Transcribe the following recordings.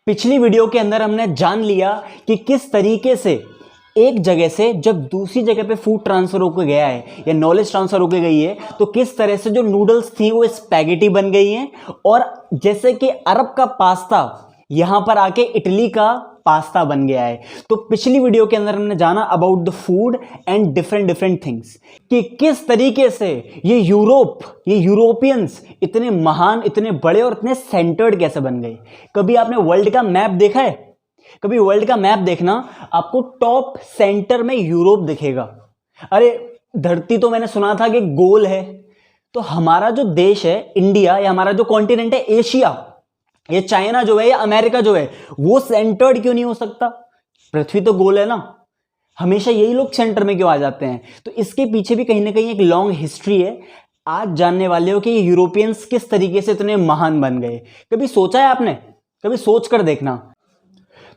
पिछली वीडियो के अंदर हमने जान लिया कि किस तरीके से एक जगह से जब दूसरी जगह पे फूड ट्रांसफर होकर गया है या नॉलेज ट्रांसफर होकर गई है तो किस तरह से जो नूडल्स थी वो स्पैगेटी बन गई हैं और जैसे कि अरब का पास्ता यहां पर आके इटली का पास्ता बन गया है। तो पिछली वीडियो के अंदर हमने जाना about the food and different things कि किस तरीके से ये यूरोपियंस इतने महान, इतने बड़े और इतने सेंटर्ड कैसे बन गए। कभी आपने वर्ल्ड का मैप देखा है? कभी वर्ल्ड का मैप देखना, आपको टॉप सेंटर में यूरोप दिखेगा। अरे धरती तो मैंने सुना था कि गोल है, तो हमारा जो देश है इंडिया या हमारा जो कॉन्टिनेंट है एशिया, ये चाइना जो है या अमेरिका जो है वो सेंटर्ड क्यों नहीं हो सकता? पृथ्वी तो गोल है ना, हमेशा यही लोग सेंटर में क्यों आ जाते हैं? तो इसके पीछे भी कहीं ना कहीं एक लॉन्ग हिस्ट्री है। आज जानने वाले हो कि ये यूरोपियंस किस तरीके से इतने महान बन गए। कभी सोचा है आपने? कभी सोच कर देखना।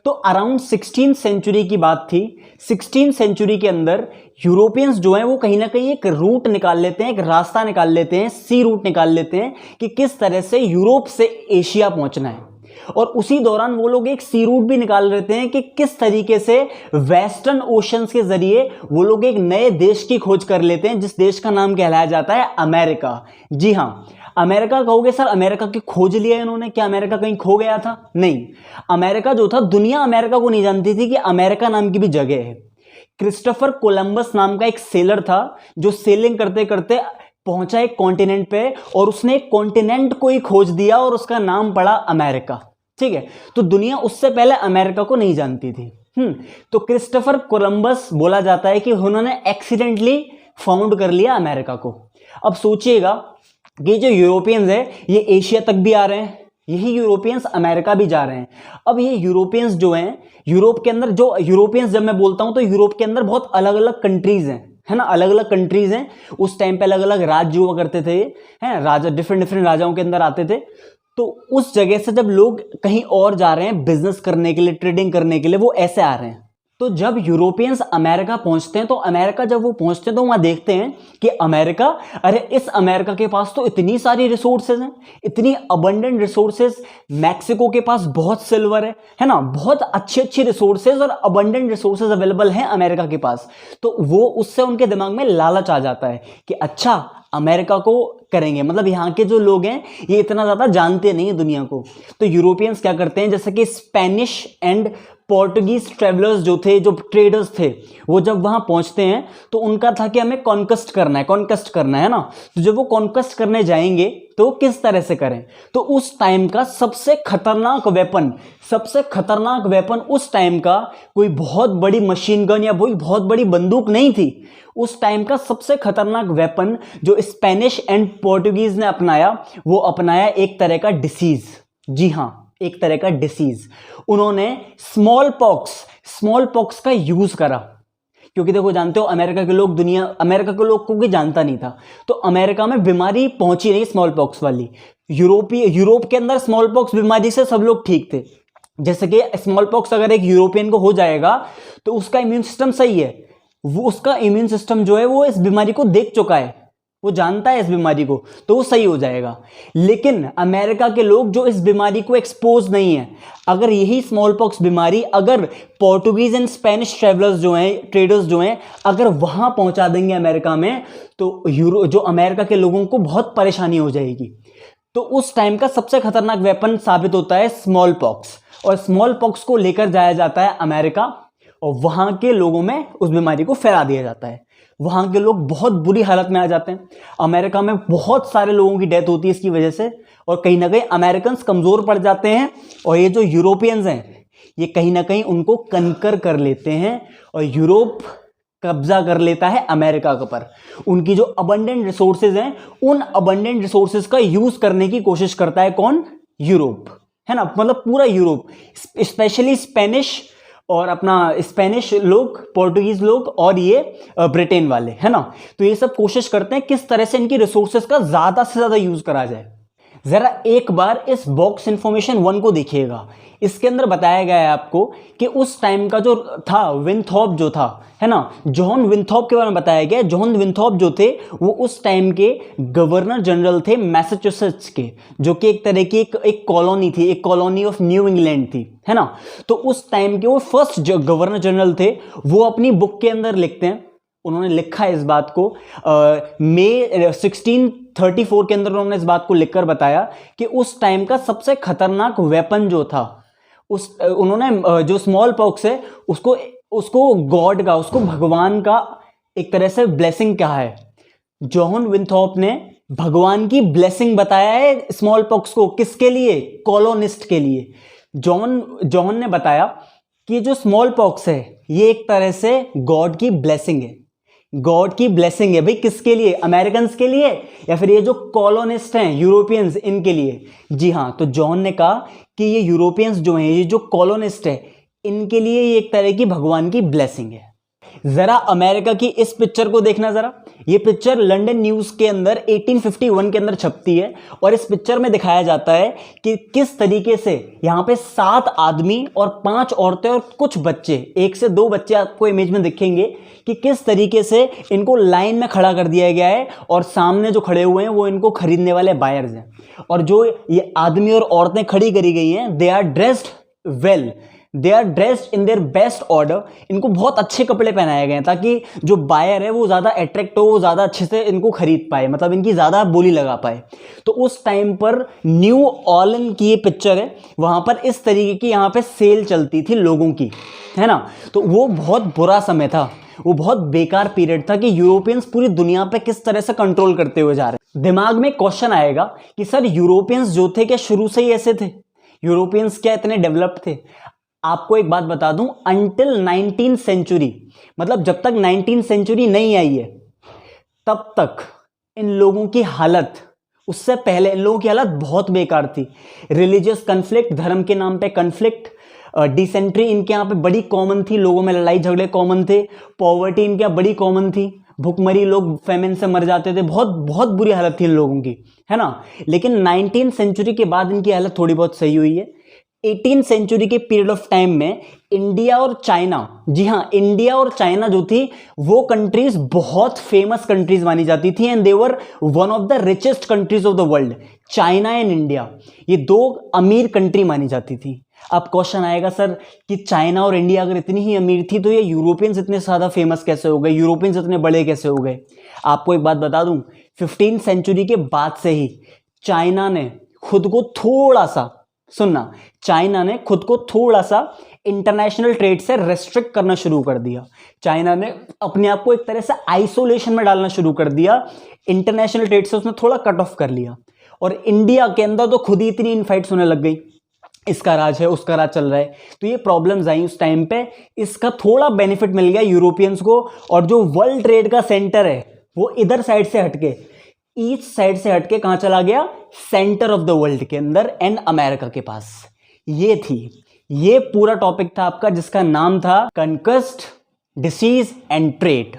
तो अराउंड 16th सेंचुरी की बात थी। 16th सेंचुरी के अंदर यूरोपियंस जो हैं वो कहीं ना कहीं एक रूट निकाल लेते हैं, एक रास्ता निकाल लेते हैं, सी रूट निकाल लेते हैं कि किस तरह से यूरोप से एशिया पहुंचना है। और उसी दौरान वो लोग एक सी रूट भी निकाल लेते हैं कि किस तरीके से वेस्टर्न ओशंस के जरिए वो लोग एक नए देश की खोज कर लेते हैं, जिस देश का नाम कहलाया जाता है अमेरिका। जी हाँ, अमेरिका कहोगे सर, अमेरिका की खोज लिया इन्होंने, क्या अमेरिका कहीं खो गया था? नहीं, अमेरिका जो था, दुनिया अमेरिका को नहीं जानती थी कि अमेरिका नाम की भी जगह है। क्रिस्टोफर कोलंबस नाम का एक सेलर था जो सेलिंग करते करते पहुंचा एक कॉन्टिनेंट पे और उसने एक कॉन्टिनेंट को ही खोज दिया और उसका नाम पड़ा अमेरिका। ठीक है, तो दुनिया उससे पहले अमेरिका को नहीं जानती थी। तो क्रिस्टोफर कोलंबस बोला जाता है कि उन्होंने एक्सीडेंटली फाउंड कर लिया अमेरिका को। अब सोचिएगा कि जो यूरोपियंस है ये एशिया तक भी आ रहे हैं, यही यूरोपियंस अमेरिका भी जा रहे हैं। अब ये यूरोपियंस जो हैं, यूरोप के अंदर जो यूरोपियंस जब मैं बोलता हूं तो यूरोप के अंदर बहुत अलग अलग कंट्रीज हैं, है ना, अलग अलग कंट्रीज हैं। उस टाइम पे अलग अलग राज्य हुआ करते थे, हैं राजा, डिफरेंट राजाओं के अंदर आते थे। तो उस जगह से जब लोग कहीं और जा रहे हैं बिजनेस करने के लिए, ट्रेडिंग करने के लिए, वो ऐसे आ रहे हैं। तो जब यूरोपियंस अमेरिका पहुंचते हैं तो अमेरिका जब वो पहुंचते हैं तो वहां देखते हैं कि अमेरिका, अरे इस अमेरिका के पास तो इतनी सारी रिसोर्सेज हैं, इतनी अबंडेंट रिसोर्सेज। मैक्सिको के पास बहुत सिल्वर है ना, बहुत अच्छी रिसोर्सेज और अबंडेंट रिसोर्सेज अवेलेबल हैं अमेरिका के पास। तो वो उससे उनके दिमाग में लालच आ जाता है कि अच्छा अमेरिका को करेंगे, मतलब यहाँ के जो लोग हैं ये इतना ज्यादा जानते नहीं है दुनिया को। तो यूरोपियंस क्या करते हैं, जैसे कि स्पेनिश एंड पोर्टुगीज ट्रेवलर्स जो थे, जो ट्रेडर्स थे, वो जब वहां पहुंचते हैं तो उनका था कि हमें कॉन्क्वेस्ट करना है ना। तो जब वो कॉन्क्वेस्ट करने जाएंगे तो किस तरह से करें? तो उस टाइम का सबसे खतरनाक वेपन उस टाइम का कोई बहुत बड़ी मशीन गन या कोई बहुत बड़ी बंदूक नहीं थी। उस टाइम का सबसे खतरनाक वेपन जो स्पेनिश एंड पोर्टुगीज ने अपनाया, वो अपनाया एक तरह का डिसीज। जी हाँ, एक तरह का डिसीज। उन्होंने स्मॉल पॉक्स का यूज करा, क्योंकि देखो जानते हो अमेरिका के लोग को भी जानता नहीं था। तो अमेरिका में बीमारी पहुंची नहीं स्मॉल पॉक्स वाली। यूरोप के अंदर स्मॉल पॉक्स बीमारी से सब लोग ठीक थे। जैसे कि स्मॉल पॉक्स अगर एक यूरोपियन को हो जाएगा तो उसका इम्यून सिस्टम सही है, वो उसका इम्यून सिस्टम जो है वो इस बीमारी को देख चुका है, वो जानता है इस बीमारी को, तो वो सही हो जाएगा। लेकिन अमेरिका के लोग जो इस बीमारी को एक्सपोज नहीं है, अगर यही स्मॉल पॉक्स बीमारी अगर पोर्टुगीज एंड स्पेनिश ट्रेडर्स जो हैं अगर वहां पहुंचा देंगे अमेरिका में, तो जो अमेरिका के लोगों को बहुत परेशानी हो जाएगी। तो उस टाइम का सबसे खतरनाक वेपन साबित होता है स्मॉल पॉक्स, और स्मॉल पॉक्स को लेकर जाया जाता है अमेरिका और वहां के लोगों में उस बीमारी को फैला दिया जाता है। वहां के लोग बहुत बुरी हालत में आ जाते हैं। अमेरिका में बहुत सारे लोगों की डेथ होती है इसकी वजह से, और कहीं ना कहीं अमेरिकन कमजोर पड़ जाते हैं और ये जो यूरोपियंस हैं ये कहीं ना कहीं उनको कनकर कर लेते हैं और यूरोप कब्जा कर लेता है अमेरिका के ऊपर। उनकी जो अबंडेंट रिसोर्सेज हैं, उन अबंडेंट रिसोर्सेज का यूज करने की कोशिश करता है कौन? यूरोप, है ना, मतलब पूरा यूरोप, स्पेशली स्पेनिश और अपना स्पेनिश लोग, पोर्टुगीज लोग और ये ब्रिटेन वाले, है ना। तो ये सब कोशिश करते हैं किस तरह से इनकी रिसोर्सेज का ज्यादा से ज्यादा यूज करा जाए। जरा एक बार इस बॉक्स इंफॉर्मेशन 1 को देखिएगा। इसके अंदर बताया गया है आपको कि उस टाइम का जो था विंथॉप जो था, है ना, जॉन विंथॉप के बारे में बताया गया। जॉन विंथॉप जो थे वो उस टाइम के गवर्नर जनरल थे मैसाचुसेट्स के, जो कि एक तरह की एक कॉलोनी थी, एक कॉलोनी ऑफ न्यू इंग्लैंड थी, है ना। तो उस टाइम के वो फर्स्ट जो गवर्नर जनरल थे, वो अपनी बुक के अंदर लिखते हैं, उन्होंने लिखा है इस बात को मई 1634 के अंदर उन्होंने इस बात को लिखकर बताया कि उस टाइम का सबसे खतरनाक वेपन जो था, उन्होंने जो स्मॉल पॉक्स है उसको गॉड का, उसको भगवान का एक तरह से ब्लेसिंग कहा है। जॉन विंथॉप ने भगवान की ब्लेसिंग बताया है स्मॉल पॉक्स को, किसके लिए? कॉलोनिस्ट के लिए। जॉन ने बताया कि जो स्मॉल पॉक्स है ये एक तरह से गॉड की ब्लेसिंग है, गॉड की ब्लेसिंग है भाई। किसके लिए? अमेरिकन के लिए या फिर ये जो कॉलोनिस्ट हैं यूरोपियंस, इनके लिए? जी हाँ। तो जॉन ने कहा कि ये यूरोपियंस जो हैं, ये जो कॉलोनिस्ट है, इनके लिए ये एक तरह की भगवान की ब्लेसिंग है। जरा अमेरिका की इस पिक्चर को देखना जरा। ये पिक्चर लंदन न्यूज के अंदर 1851 के अंदर छपती है और इस पिक्चर में दिखाया जाता है कि किस तरीके से यहाँ पे 7 आदमी और 5 औरतें और कुछ बच्चे, 1 से 2 बच्चे आपको इमेज में दिखेंगे, कि किस तरीके से इनको लाइन में खड़ा कर दिया गया है और सामने जो खड़े हुए हैं वो इनको खरीदने वाले बायर्स हैं। और जो ये आदमी और औरतें खड़ी करी गई हैं, they are dressed well, they are dressed in their best order. इनको बहुत अच्छे कपड़े पहनाए गए हैं ताकि जो बायर है वो ज़्यादा अट्रैक्ट हो, वो ज़्यादा अच्छे से इनको खरीद पाए, मतलब इनकी ज़्यादा बोली लगा पाए। तो उस टाइम पर न्यू ऑर्लिन की ये पिक्चर है, वहाँ पर इस तरीके की यहाँ पे सेल चलती थी लोगों की, है ना। तो वो बहुत बुरा समय था, वो बहुत बेकार पीरियड था कि यूरोपियंस पूरी दुनिया पे किस तरह से कंट्रोल करते हुए जा रहे हैं। दिमाग में क्वेश्चन आएगा कि सर यूरोपियंस जो थे क्या शुरू से ही ऐसे थे? यूरोपियंस क्या इतने डेवलप्ड थे? आपको एक बात बता दूं, अंटिल 19th सेंचुरी, मतलब जब तक 19th सेंचुरी नहीं आई है तब तक इन लोगों की हालत, उससे पहले इन लोगों की हालत बहुत बेकार थी। रिलीजियस कन्फ्लिक्ट, धर्म के नाम पे कन्फ्लिक्ट, डिसेंट्री इनके यहाँ पे बड़ी कॉमन थी, लोगों में लड़ाई झगड़े कॉमन थे, पॉवर्टी इनके यहाँ बड़ी कॉमन थी, भुखमरी, लोग फेमिन से मर जाते थे, बहुत बहुत बुरी हालत थी इन लोगों की, है ना। लेकिन 19th सेंचुरी के बाद इनकी हालत थोड़ी बहुत सही हुई है। 18th सेंचुरी के पीरियड ऑफ टाइम में इंडिया और चाइना, जी हाँ, इंडिया और चाइना जो थी वो कंट्रीज बहुत फेमस कंट्रीज मानी जाती थी and they were one of the richest countries of the world. China and India, ये 2 अमीर कंट्री मानी जाती थी। अब क्वेश्चन आएगा सर कि चाइना और इंडिया अगर इतनी ही अमीर थी तो ये यूरोपियंस इतने ज़्यादा फेमस कैसे हो गए, यूरोपियंस इतने बड़े कैसे हो गए? आपको एक बात बता दूं, 15th सेंचुरी के बाद से ही चाइना ने खुद को थोड़ा सा, सुनना, चाइना ने खुद को थोड़ा सा इंटरनेशनल ट्रेड से रेस्ट्रिक्ट करना शुरू कर दिया। चाइना ने अपने आप को एक तरह से आइसोलेशन में डालना शुरू कर दिया, इंटरनेशनल ट्रेड से उसने थोड़ा कट ऑफ कर लिया। और इंडिया के अंदर तो खुद ही इतनी इनफाइट्स होने लग गई, इसका राज है, उसका राज चल रहा है, तो ये प्रॉब्लम्स आई उस टाइम पे। इसका थोड़ा बेनिफिट मिल गया यूरोपियंस को, और जो वर्ल्ड ट्रेड का सेंटर है वो इधर साइड से हटके, ईस्ट साइड से हटके कहां चला गया? सेंटर ऑफ द वर्ल्ड के अंदर एंड अमेरिका के पास। ये पूरा टॉपिक था आपका जिसका नाम था कन्क्वेस्ट, डिसीज एंड ट्रेड।